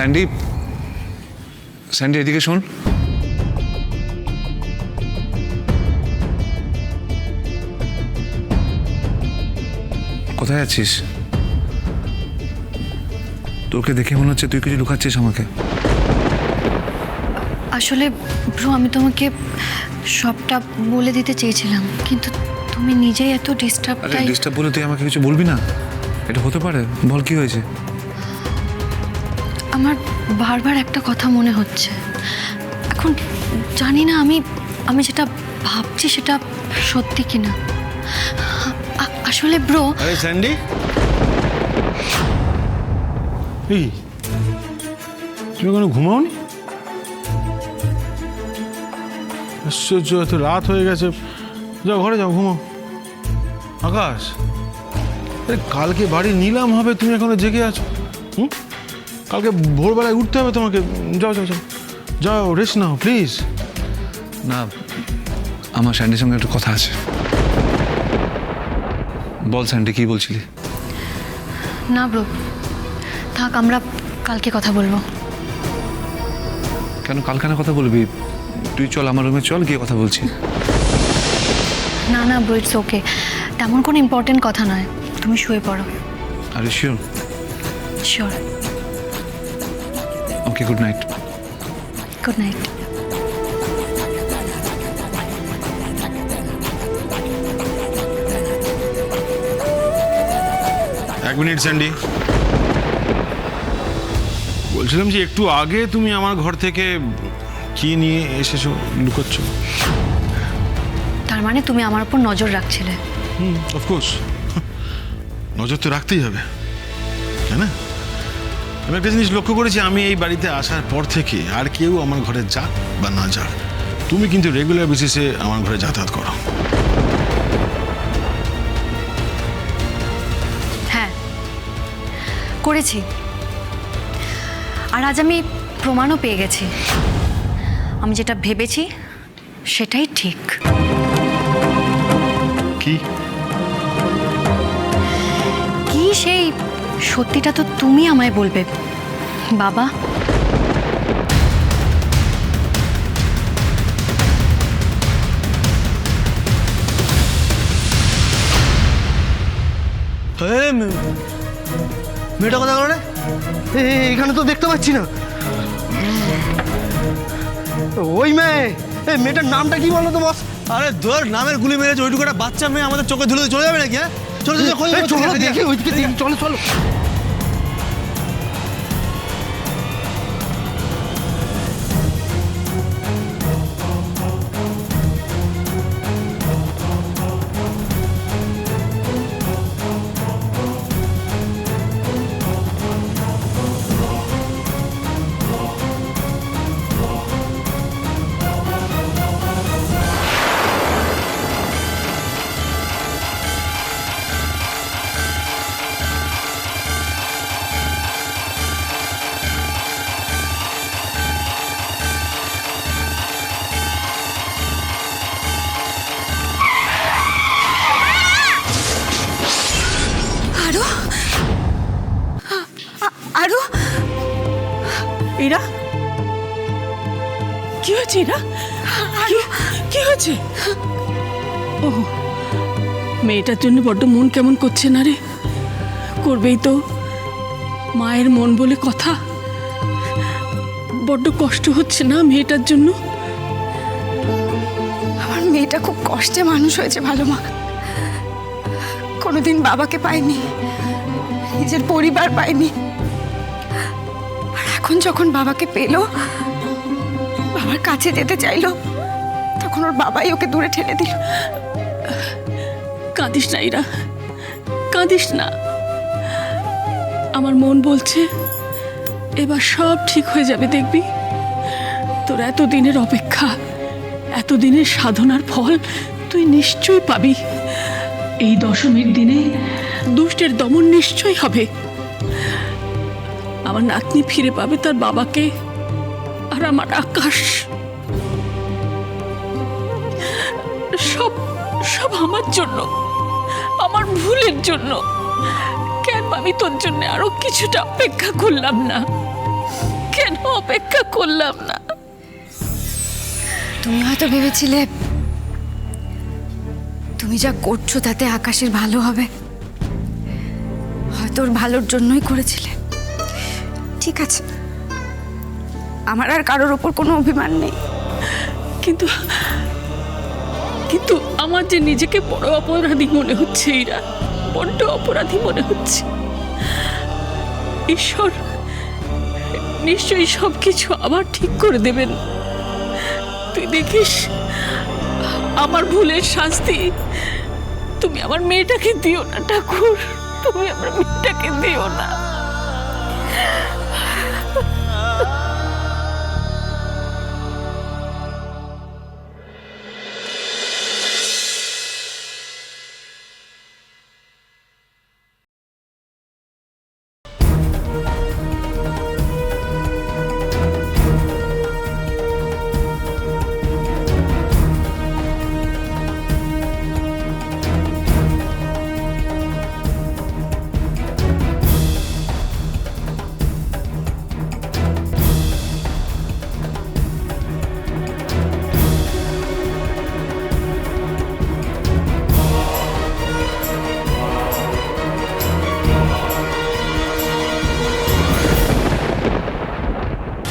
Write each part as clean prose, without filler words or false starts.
Sandy, Sandy এদিকে শোন। কোথায় আছিস? তোকে দেখে মনে হচ্ছে তুই কিছু লুকাচ্ছিস আমাকে। আসলে ব্রো, আমি তোমাকে সবটা বলে দিতে চেয়েছিলাম, কিন্তু তুমি নিজেই এত ডিস্টার্ব। আরে ডিস্টার্ব বলে তুই আমাকে কিছু বলবি না? এটা হতে পারে? বল কি হয়েছে? আমার বারবার একটা কথা মনে হচ্ছে। এখন জানি না আমি যেটা ভাবছি সেটা সত্যি কিনা। আসলে ব্রো। আরে স্যান্ডি, এই তুমি কোনো ঘুমাওনি? আশ্চর্য, এত রাত হয়ে গেছে। যাও ঘরে যাও, ঘুমাও। আকাশ, আরে কালকে বাড়ি নিলাম হবে, তুমি এখনো জেগে আছো? কালকে ভোরবেলায় উঠতে হবে তোমাকে। যাও যাও যাও যাও, রেস্ট নাও প্লিজ। না, আমার স্যান্ডির সঙ্গে একটা কথা আছে। বল স্যান্ডি, কি বলছিলি? না ব্রো, থাক, আমরা কালকে কথা বলবো। কেন কালকে না কথা বলবি? তুই চল আমার রুমে, চল, গিয়ে কথা বলছি। না না ব্রো, ইটস ওকে, তেমন কোনো ইম্পর্টেন্ট কথা নয়, তুমি শুয়ে পড়ো। Are you sure? Sure. Okay, good night. Good night. এক মিনিট স্যান্ডি, বলছিলাম যে একটু আগে তুমি আমার ঘর থেকে কি নিয়ে এসেছো লুকোচ্ছ? তার মানে তুমি আমার উপর নজর রাখছিলে? অফকোর্স, নজর তো রাখতেই হবে, তাই না? আমি একটা জিনিস লক্ষ্য করেছি, আমি এই বাড়িতে আসার পর থেকে আর কেউ আমার ঘরে যাক বা না যাক, তুমি কিন্তু রেগুলার বেসিসে আমার ঘরে যাতায়াত করো। হ্যাঁ, করেছি। আর আজ আমি প্রমাণও পেয়ে গেছি, আমি যেটা ভেবেছি সেটাই ঠিক। কি? কি সেই সত্যিটা তো তুমি আমায় বলবে বাবা। মেয়েটা কথা বলে এখানে তো দেখতে পাচ্ছি না। ওই মেয়ে, এই মেয়েটার নামটা কি বলো তো বস? আরে ধর, নামের গুলি মেরেছে, ওইটুকু একটা বাচ্চা মেয়ে আমাদের চোখে ধুলে চলে যাবে নাকি? হ্যাঁ, চলো চলো দেখি, ওইদিকে দেখি, চলো চলো। আরো এরা কি হয়েছে? এরা কি হয়েছে? ও, মেয়েটার জন্য বড্ড মন কেমন করছে না রে? করবেই তো, মায়ের মন বলে কথা। বড্ড কষ্ট হচ্ছে না মেয়েটার জন্য? আমার মেয়েটা খুব কষ্টে মানুষ হয়েছে, ভালো মা। কোনোদিন বাবাকে পায়নি, নিজের পরিবার পায়নি। আর এখন যখন বাবাকে পেল, বাবার কাছে যেতে চাইলো, তখন ওর বাবাই ওকে দূরে ঠেলে দিল। কাঁদিস না ইরা, কাঁদিস না। আমার মন বলছে এবার সব ঠিক হয়ে যাবে, দেখবি। তোর এতদিনের অপেক্ষা, এতদিনের সাধনার ফল তুই নিশ্চয়ই পাবি। এই দশমীর দিনে দুষ্টের দমন নিশ্চয়ই হবে। আমার নাতনি ফিরে পাবে তার বাবাকে, আর আমার আকাশ। সব সব আমার জন্য, আমার ভুলের জন্য। কেন আমি তোর জন্য আরো কিছুটা অপেক্ষা করলাম না? কেন অপেক্ষা করলাম না? তুমি হয়তো ভেবেছিলে তুমি যা করছো তাতে আকাশের ভালো হবে, হয়তো ওর ভালোর জন্যই করেছিলে। ঠিক আছে, আমার আর কারোর ওপর কোনো অভিমান নেই। কিন্তু কিন্তু আমার যে নিজেকে বড় অপরাধী মনে হচ্ছে, ইরা, বড্ড অপরাধী মনে হচ্ছে। ঈশ্বর নিশ্চয়ই সবকিছু আবার ঠিক করে দেবেন। তুই দেখিস আমার ভুলের শাস্তি তুমি আমার মেয়েটাকে দিও না ঠাকুর, তুমি আমার মেয়েটাকে দিও না।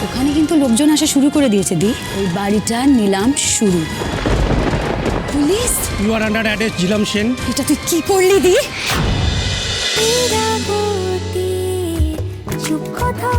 ওখানে কিন্তু লোকজন আসা শুরু করে দিয়েছে দি, ওই বাড়িটা নিলাম শুরু। Police, you are under arrest Jilam Sen. এটা তুই কি করলি দি? চুপ কথা